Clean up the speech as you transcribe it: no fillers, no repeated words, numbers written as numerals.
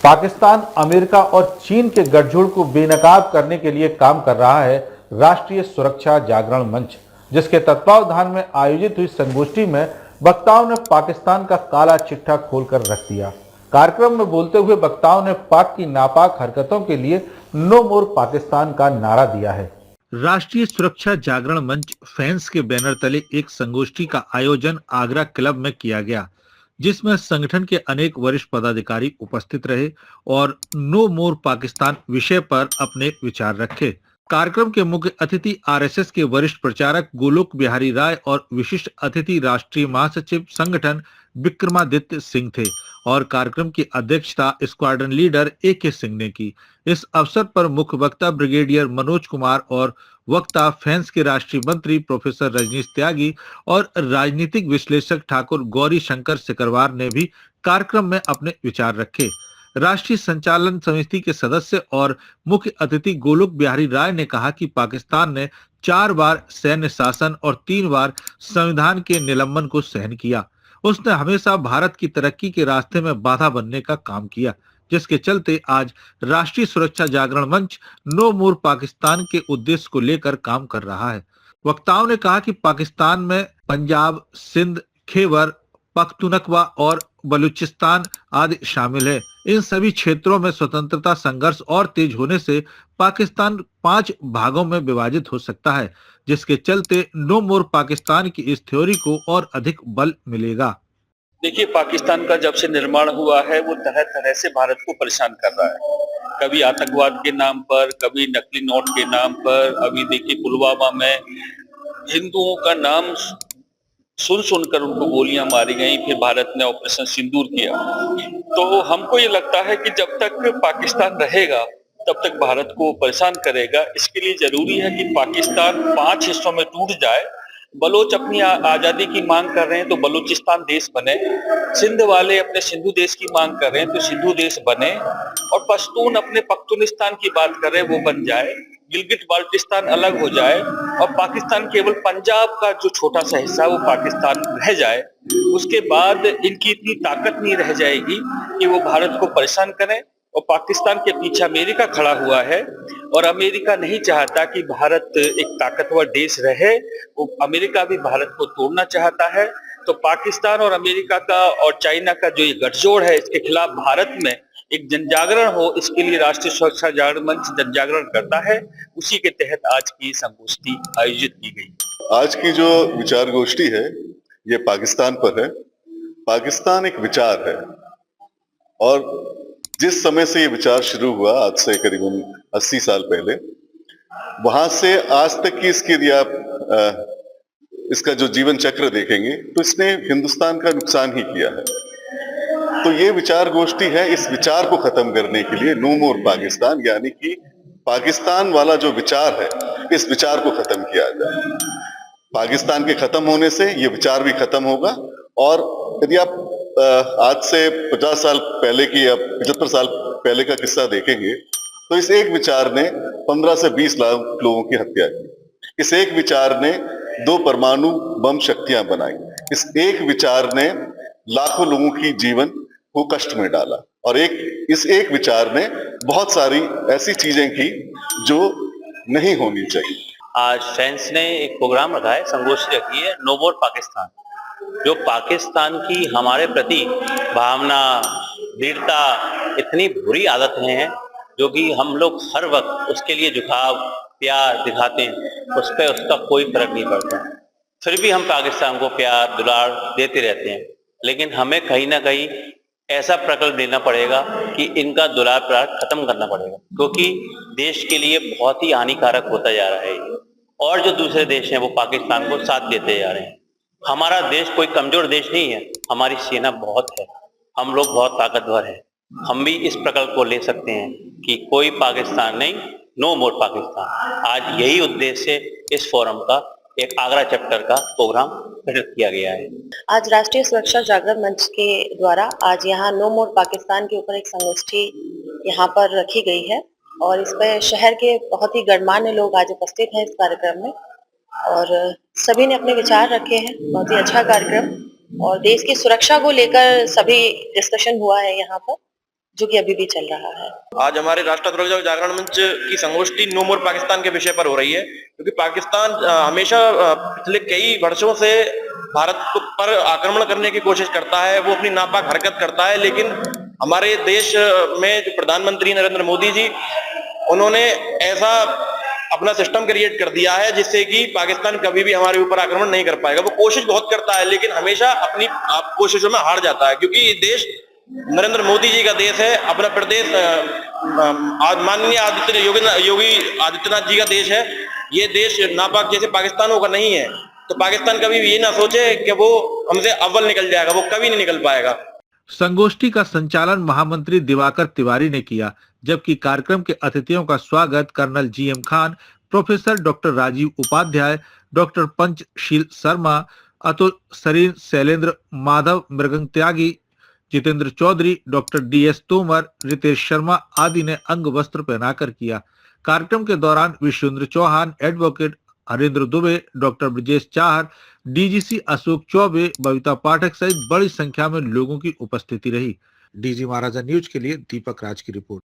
Pakistan, America और चीन के गठजोड़ को बेनकाब करने के लिए काम कर रहा है राष्ट्रीय सुरक्षा जागरण मंच, जिसके तत्वावधान में आयोजित हुई संगोष्ठी में वक्ताओं ने पाकिस्तान का काला चिट्ठा खोलकर रख दिया। कार्यक्रम में बोलते हुए वक्ताओं ने पाक की नापाक हरकतों के लिए नो मोर पाकिस्तान का नारा दिया है। राष्ट्रीय सुरक्षा जागरण मंच फैंस के बैनर तले एक संगोष्ठी का आयोजन आगरा क्लब में किया गया, जिसमें संगठन के अनेक वरिष्ठ पदाधिकारी उपस्थित रहे और नो मोर पाकिस्तान विषय पर अपने विचार रखे। कार्यक्रम के मुख्य अतिथि आरएसएस के वरिष्ठ प्रचारक गोलोक बिहारी राय और विशिष्ट अतिथि राष्ट्रीय महासचिव संगठन विक्रमादित्य सिंह थे और कार्यक्रम की अध्यक्षता स्क्वाड्रन लीडर AK सिंह ने की। इस अवसर पर मुख्य वक्ता ब्रिगेडियर मनोज कुमार और वक्ता फैंस के राष्ट्रीय मंत्री प्रोफेसर रजनीश त्यागी और राजनीतिक विश्लेषक ठाकुर गौरी शंकर सिकरवार ने भी कार्यक्रम में अपने विचार रखे। राष्ट्रीय संचालन समिति के सदस्य और मुख्य अतिथि गोलोक बिहारी राय ने कहा कि पाकिस्तान ने 4 बार सैन्य शासन और 3 बार संविधान के निलंबन को सहन किया। उसने हमेशा भारत की तरक्की के रास्ते में बाधा बनने का काम किया, जिसके चलते आज राष्ट्रीय सुरक्षा जागरण मंच नो मोर पाकिस्तान के उद्देश्य को लेकर काम कर रहा है। वक्ताओं ने कहा कि पाकिस्तान में पंजाब, सिंध, खैबर पख्तूनख्वा और बलूचिस्तान आदि शामिल है। इन सभी क्षेत्रों में स्वतंत्रता संघर्ष और तेज होने से पाकिस्तान 5 भागों में विभाजित हो सकता है, जिसके चलते नो मोर पाकिस्तान की इस थ्योरी को और अधिक बल मिलेगा। देखिए, पाकिस्तान का जब से निर्माण हुआ है वो तरह तरह से भारत को परेशान कर रहा है। कभी आतंकवाद के नाम पर, कभी नकली नोट के नाम पर। अभी देखिए पुलवामा में हिंदुओं का नाम सुन सुनकर उनको गोलियां मारी गई, फिर भारत ने ऑपरेशन सिंदूर किया। तो हमको ये लगता है कि जब तक पाकिस्तान रहेगा तब तक भारत को परेशान करेगा। इसके लिए जरूरी है कि पाकिस्तान 5 हिस्सों में टूट जाए। बलोच अपनी आजादी की मांग कर रहे हैं तो बलूचिस्तान देश बने, सिंध वाले अपने सिंधु देश की मांग कर रहे हैं तो सिंधु देश बने, और पश्तून अपने पख्तूनिस्तान की बात कर रहे हैं वो बन जाए, गिलगिट बाल्टिस्तान अलग हो जाए और पाकिस्तान केवल पंजाब का जो छोटा सा हिस्सा है वो पाकिस्तान रह जाए। उसके बाद इनकी इतनी ताकत नहीं रह जाएगी कि वो भारत को परेशान करें। और पाकिस्तान के पीछे अमेरिका खड़ा हुआ है और अमेरिका नहीं चाहता कि भारत एक ताकतवर देश रहे। वो अमेरिका भी भारत को तोड़ना चाहता है। तो पाकिस्तान और अमेरिका का और चाइना का जो ये गठजोड़ है, इसके खिलाफ भारत में एक जनजागरण हो, इसके लिए राष्ट्रीय सुरक्षा जागरण मंच जनजागरण करता है। उसी के तहत आज की संगोष्ठी आयोजित की गई। आज की जो विचार गोष्ठी है ये पाकिस्तान पर है। पाकिस्तान एक विचार है और जिस समय से ये विचार शुरू हुआ, आज से करीबन 80 साल पहले, वहां से आज तक की इसकी यदि आप इसका जो जीवन चक्र देखेंगे तो इसने हिंदुस्तान का नुकसान ही किया है। तो ये विचार गोष्ठी है इस विचार को खत्म करने के लिए, नो मोर पाकिस्तान, यानी कि पाकिस्तान वाला जो विचार है इस विचार को खत्म किया जाए। पाकिस्तान के खत्म होने से ये विचार भी खत्म होगा। और यदि आप आज से 50 साल पहले की या 75 साल पहले का किस्सा देखेंगे तो इस एक विचार ने 15 से 20 लाख लोगों की हत्या की। इस एक विचार ने 2 परमाणु बम शक्तियां बनाई। इस एक विचार ने लाखों लोगों की जीवन को कष्ट में डाला और इस एक विचार ने बहुत सारी ऐसी चीजें की जो नहीं होनी चाहिए। आज फैंस ने एक प्रोग्राम रखा है, संगोष्ठी रखी है नो मोर पाकिस्तान। जो पाकिस्तान की हमारे प्रति भावना, वीरता, इतनी बुरी आदतें हैं जो कि हम लोग हर वक्त उसके लिए झुकाव, प्यार दिखाते हैं, उस पर उसका कोई फर्क नहीं पड़ता। फिर भी हम पाकिस्तान को प्यार दुलार देते रहते हैं, लेकिन हमें कहीं ना कहीं ऐसा प्रकल्प लेना पड़ेगा कि इनका दुलार प्यार खत्म करना पड़ेगा, क्योंकि देश के लिए बहुत ही हानिकारक होता जा रहा है। और जो दूसरे देश हैं वो पाकिस्तान को साथ देते जा रहे हैं। हमारा देश कोई कमजोर देश नहीं है, हमारी सेना बहुत है, हम लोग बहुत ताकतवर हैं। हम भी इस प्रकल्प को ले सकते हैं कि कोई पाकिस्तान नहीं, नो मोर पाकिस्तान। आज यही उद्देश्य से इस फोरम का एक आगरा चैप्टर का प्रोग्राम गठित किया गया है। आज राष्ट्रीय सुरक्षा जागरण मंच के द्वारा आज यहाँ नो मोर पाकिस्तान के ऊपर एक संगोष्ठी यहाँ पर रखी गई है और इस पर शहर के बहुत ही गणमान्य लोग आज उपस्थित हैं इस कार्यक्रम में और सभी ने अपने विचार रखे हैं। बहुत ही अच्छा कार्यक्रम और देश की सुरक्षा को लेकर सभी डिस्कशन हुआ है यहाँ पर, जो कि अभी भी चल रहा है। आज हमारे राष्ट्रीय सुरक्षा जागरण मंच की संगोष्ठी नो मोर पाकिस्तान के विषय पर हो रही है, क्योंकि पाकिस्तान हमेशा पिछले कई वर्षों से भारत पर आक्रमण करने की कोशिश करता है, वो अपनी नापाक हरकत करता है। लेकिन हमारे देश में जो प्रधानमंत्री नरेंद्र मोदी जी, उन्होंने ऐसा अपना सिस्टम क्रिएट कर दिया है जिससे कि पाकिस्तान कभी भी हमारे ऊपर आक्रमण नहीं कर पाएगा। वो कोशिश बहुत करता है लेकिन हमेशा अपनी कोशिशों में हार जाता है, क्योंकि ये देश नरेंद्र मोदी जी का देश है, अपना प्रदेश माननीय योगी आदित्यनाथ जी का देश है। ये देश नापाक जैसे पाकिस्तानों का नहीं है, तो पाकिस्तान कभी भी ये ना सोचे कि वो हमसे अव्वल निकल जाएगा, वो कभी नहीं निकल पाएगा। संगोष्ठी का संचालन महामंत्री दिवाकर तिवारी ने किया, जबकि कार्यक्रम के अतिथियों का स्वागत colonel GM Khan, professor doctor Rajeev Upadhyay, doctor Panchsheel Sharma, Atul Sareen, Shailendra Madhav, Mrigang Tyagi, Jitendra Chaudhary, doctor DS Tomar, Ritesh Sharma आदि ने अंग वस्त्र पहनाकर किया। कार्यक्रम के दौरान Vishwendra Chauhan, advocate Harendra Dubey, doctor Brajesh Chahar, DGC Ashok Chaubey, Babita Pathak सहित बड़ी संख्या में लोगों की उपस्थिति रही। डीजी महाराजा न्यूज के लिए दीपक राज की रिपोर्ट।